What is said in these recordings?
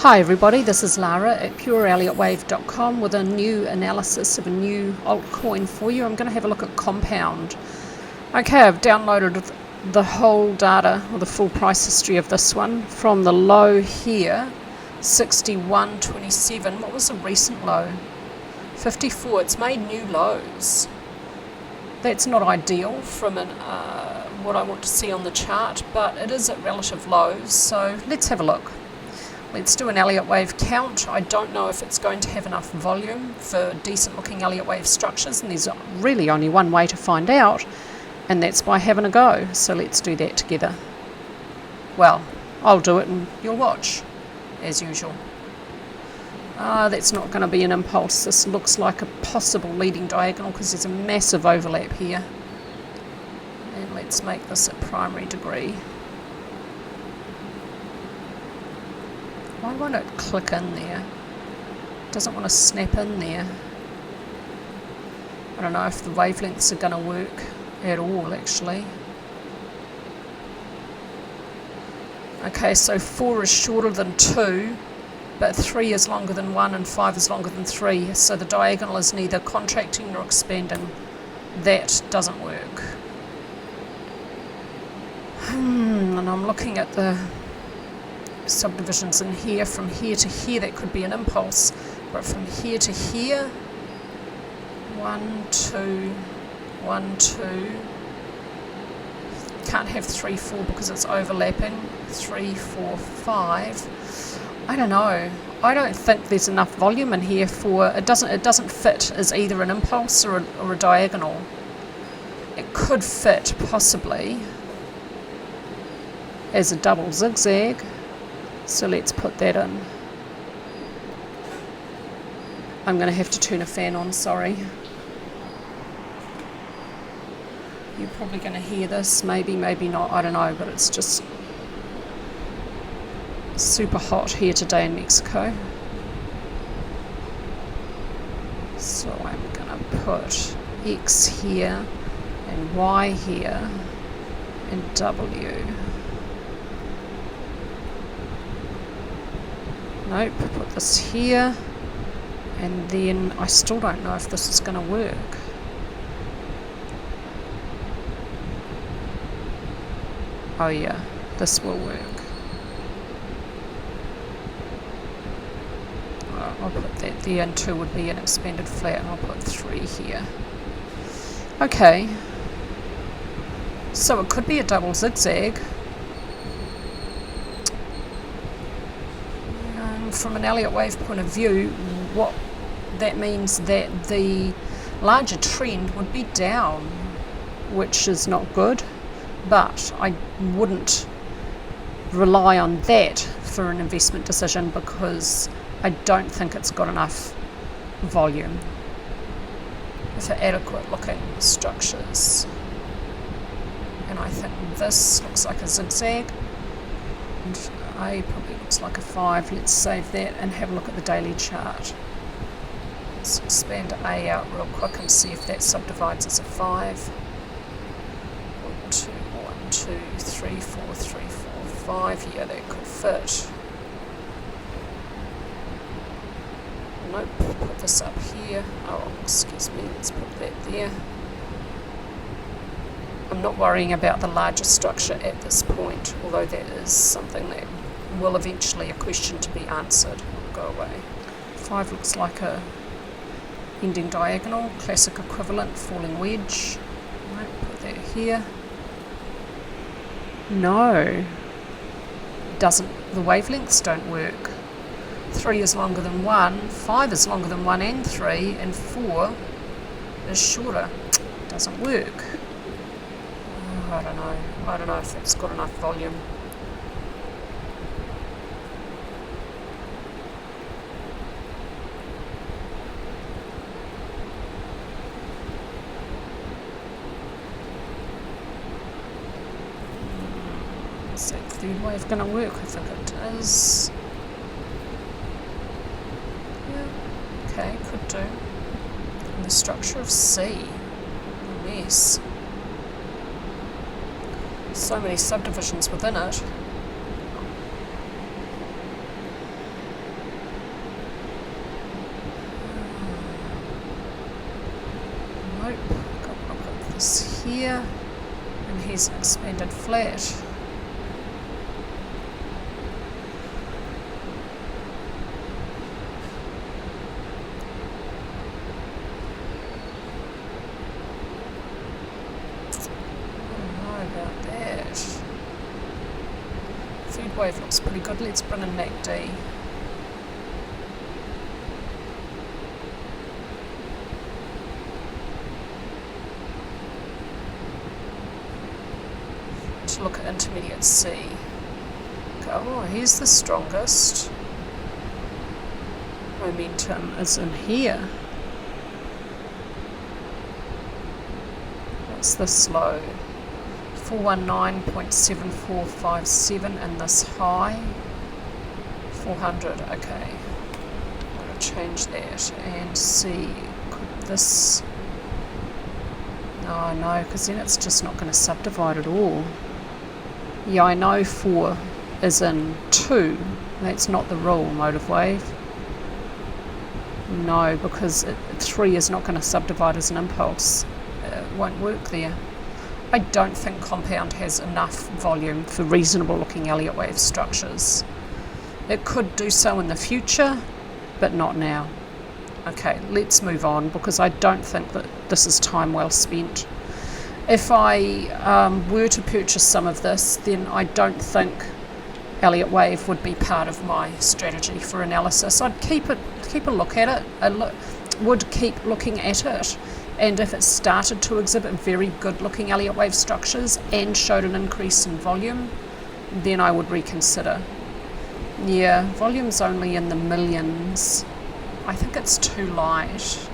Hi everybody, this is Lara at pureelliottwave.com with a new analysis of a new altcoin for you. I'm going to have a look at Compound. Okay, I've downloaded the whole data, or the full price history of this one, from the low here, 61.27. What was the recent low? 54. It's made new lows. That's not ideal from what I want to see on the chart, but it is at relative lows, so let's have a look. Let's do an Elliott wave count. I don't know if it's going to have enough volume for decent looking Elliott wave structures, and there's really only one way to find out, and that's by having a go. So let's do that together. Well, I'll do it and you'll watch, as usual. That's not going to be an impulse. This looks like a possible leading diagonal because there's a massive overlap here. And let's make this a primary degree. Why won't it click in there? It doesn't want to snap in there. I don't know if the wavelengths are going to work at all, actually. Okay, so 4 is shorter than 2, but 3 is longer than 1 and 5 is longer than 3. So the diagonal is neither contracting nor expanding. That doesn't work. And I'm looking at the subdivisions in here. From here to here, that could be an impulse, but from here to here, 1, 2, 1, 2, can't have 3, 4 because it's overlapping. 3, 4, 5. I don't know. I don't think there's enough volume in here for it. Doesn't fit as either an impulse or a diagonal. It could fit possibly as a double zigzag. So let's put that in. I'm going to have to turn a fan on, sorry. You're probably going to hear this, maybe not, I don't know, but it's just super hot here today in Mexico. So I'm going to put X here and Y here and W. Nope, put this here, and then I still don't know if this is going to work. Oh yeah, this will work. I'll put that there, and 2 would be an expanded flat, and I'll put 3 here. Okay, so it could be a double zigzag. From an Elliott wave point of view, what that means that the larger trend would be down, which is not good, but I wouldn't rely on that for an investment decision because I don't think it's got enough volume for adequate looking structures. And I think this looks like a zigzag, and A probably looks like a 5. Let's save that and have a look at the daily chart. Let's expand A out real quick and see if that subdivides as a 5. 1, 2, 1, 2, 3, 4, 3, 4, 5. Yeah, that could fit. Nope, put this up here. Oh, excuse me, let's put that there. I'm not worrying about the larger structure at this point, although that is something that will eventually a question to be answered. Go away. 5 looks like a ending diagonal, classic equivalent, falling wedge. Right, put that here. No, doesn't. The wavelengths don't work. 3 is longer than 1, 5 is longer than 1 and 3, and 4 is shorter. Doesn't work. I don't know. I don't know if it's got enough volume. Is that third wave going to work? I think it is. Yeah. Okay, could do. And the structure of C. A mess. So many subdivisions within it. Nope. Got to look at this here. And here's an expanded flat. Wave looks pretty good. Let's bring in MACD. To look at intermediate C. Okay, oh, here's the strongest. Momentum is in here. What's this low? 419.7457 and this high 400. Okay, I'm going to change that and see, could this, no, because then it's just not going to subdivide at all. Yeah, I know 4 is in 2, that's not the rule, motive wave. No, because 3 is not going to subdivide as an impulse, it won't work there. I don't think compound has enough volume for reasonable looking Elliott wave structures. It could do so in the future, but not now. Okay, let's move on because I don't think that this is time well spent. If I were to purchase some of this, then I don't think Elliott wave would be part of my strategy for analysis. I'd keep a look at it. I would keep looking at it. And if it started to exhibit very good looking Elliott wave structures and showed an increase in volume, then I would reconsider. Yeah, volume's only in the millions. I think it's too light.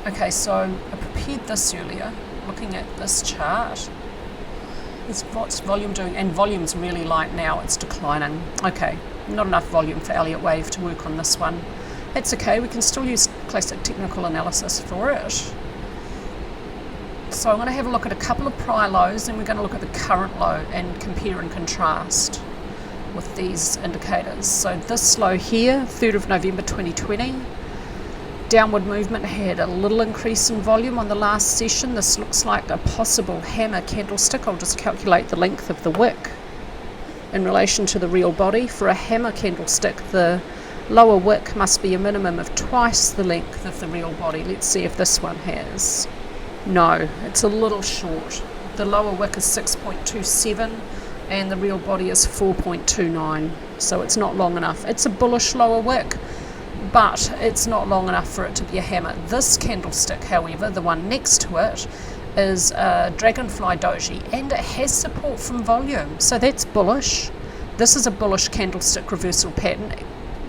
Okay, so I prepared this earlier, looking at this chart. What's volume doing? And volume's really light now, it's declining. Okay, not enough volume for Elliott wave to work on this one. It's okay, we can still use classic technical analysis for it. So I'm going to have a look at a couple of prior lows, and we're going to look at the current low and compare and contrast with these indicators. So this low here, 3rd of November 2020, downward movement had a little increase in volume on the last session. This looks like a possible hammer candlestick. I'll just calculate the length of the wick in relation to the real body. For a hammer candlestick, the lower wick must be a minimum of twice the length of the real body. Let's see if this one has. No, it's a little short. The lower wick is 6.27 and the real body is 4.29, so it's not long enough. It's a bullish lower wick, but it's not long enough for it to be a hammer. This candlestick, however, the one next to it, is a dragonfly doji, and it has support from volume, so that's bullish. This is a bullish candlestick reversal pattern,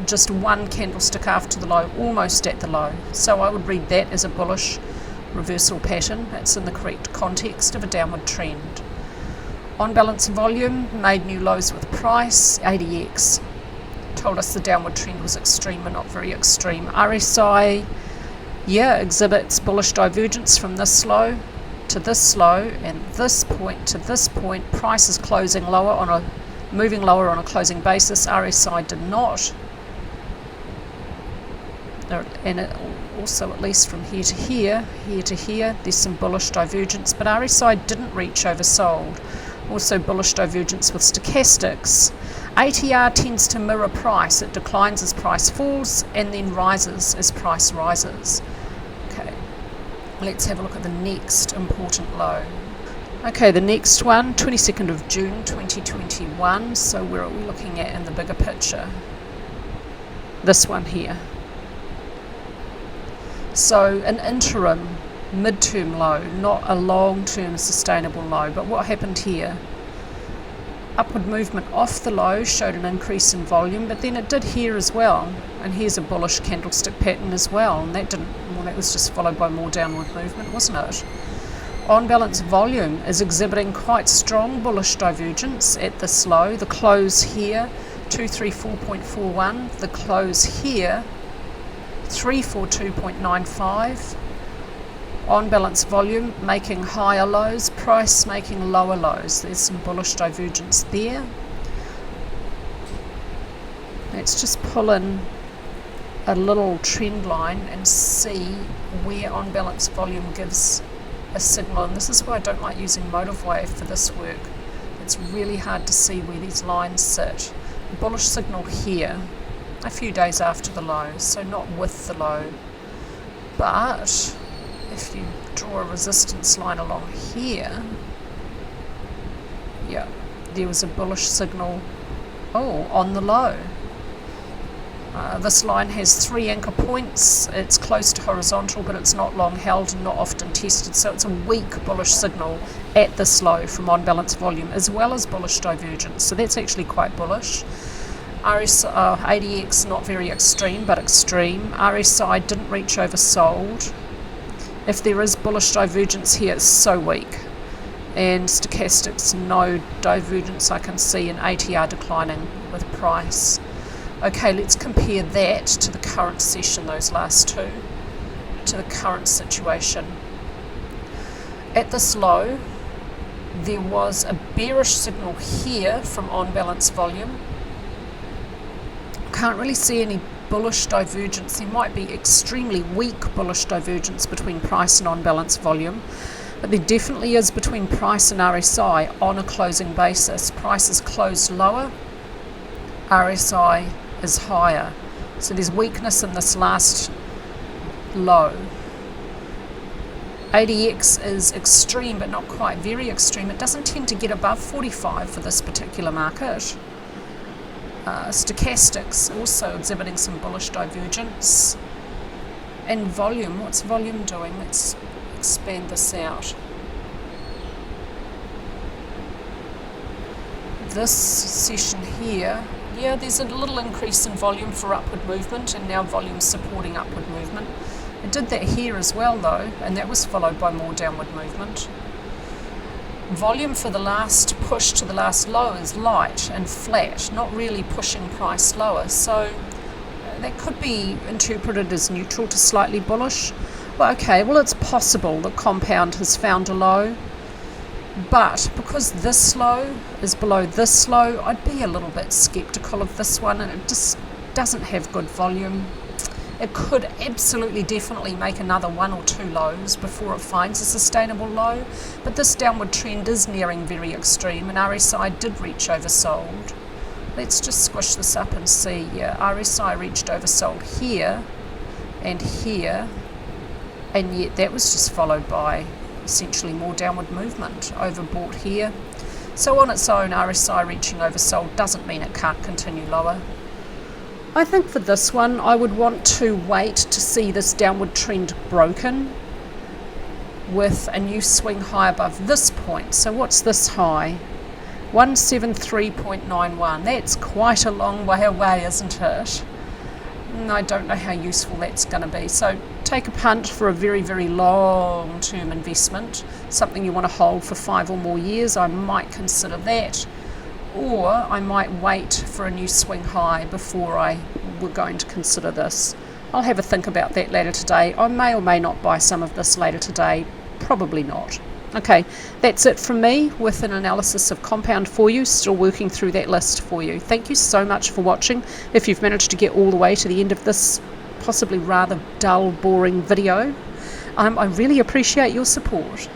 just one candlestick after the low, almost at the low. So I would read that as a bullish reversal pattern. It's in the correct context of a downward trend. On balance volume, made new lows with price. ADX told us the downward trend was extreme but not very extreme. RSI, yeah, exhibits bullish divergence from this low to this low and this point to this point. Price is closing lower moving lower on a closing basis. RSI did not. And it also, at least from here to here to here, there's some bullish divergence, but RSI didn't reach oversold. Also bullish divergence with stochastics. ATR tends to mirror price. It declines as price falls and then rises as price rises. Okay, let's have a look at the next important low. Okay, the next one, 22nd of June 2021. So where are we looking at in the bigger picture? This one here. So an interim mid-term low, not a long-term sustainable low. But what happened here? Upward movement off the low showed an increase in volume, but then it did here as well. And here's a bullish candlestick pattern as well. And that was just followed by more downward movement, wasn't it? On balance, volume is exhibiting quite strong bullish divergence at this low. The close here, 234.41. The close here, 342.95. On balance volume making higher lows, price making lower lows. There's some bullish divergence there. Let's just pull in a little trend line and see where on balance volume gives a signal. And this is why I don't like using motive wave for this work. It's really hard to see where these lines sit. A bullish signal here, a few days after the low, so not with the low. But if you draw a resistance line along here, yeah, there was a bullish signal, on the low. This line has 3 anchor points. It's close to horizontal, but it's not long held and not often tested, so it's a weak bullish signal at this low from on balance volume, as well as bullish divergence, so that's actually quite bullish. ADX not very extreme, but extreme. RSI didn't reach oversold. If there is bullish divergence here, it's so weak. And stochastics, no divergence I can see, and ATR declining with price. Okay, let's compare that to the current session, those last two, to the current situation. At this low, there was a bearish signal here from on balance volume. Can't really see any bullish divergence. There might be extremely weak bullish divergence between price and on balance volume, but there definitely is between price and RSI on a closing basis. Price is closed lower, RSI is higher. So there's weakness in this last low. ADX is extreme, but not quite very extreme. It doesn't tend to get above 45 for this particular market. Stochastics also exhibiting some bullish divergence. And volume, what's volume doing? Let's expand this out. This session here, yeah, there's a little increase in volume for upward movement, and now volume supporting upward movement. It did that here as well though, and that was followed by more downward movement. Volume for the last push to the last low is light and flat, not really pushing price lower, so that could be interpreted as neutral to slightly bullish. Well, okay, well, it's possible that compound has found a low, but because this low is below this low, I'd be a little bit skeptical of this one, and it just doesn't have good volume. It could absolutely definitely make another 1 or 2 lows before it finds a sustainable low, but this downward trend is nearing very extreme, and RSI did reach oversold. Let's just squish this up and see. Yeah, RSI reached oversold here and here, and yet that was just followed by essentially more downward movement, overbought here. So on its own, RSI reaching oversold doesn't mean it can't continue lower. I think for this one, I would want to wait to see this downward trend broken with a new swing high above this point. So what's this high? 173.91. That's quite a long way away, isn't it? I don't know how useful that's going to be. So take a punt for a very, very long-term investment, something you want to hold for 5 or more years. I might consider that. Or I might wait for a new swing high before we're going to consider this. I'll have a think about that later today. I may or may not buy some of this later today. Probably not. Okay, that's it from me with an analysis of compound for you. Still working through that list for you. Thank you so much for watching. If you've managed to get all the way to the end of this possibly rather dull, boring video, I really appreciate your support.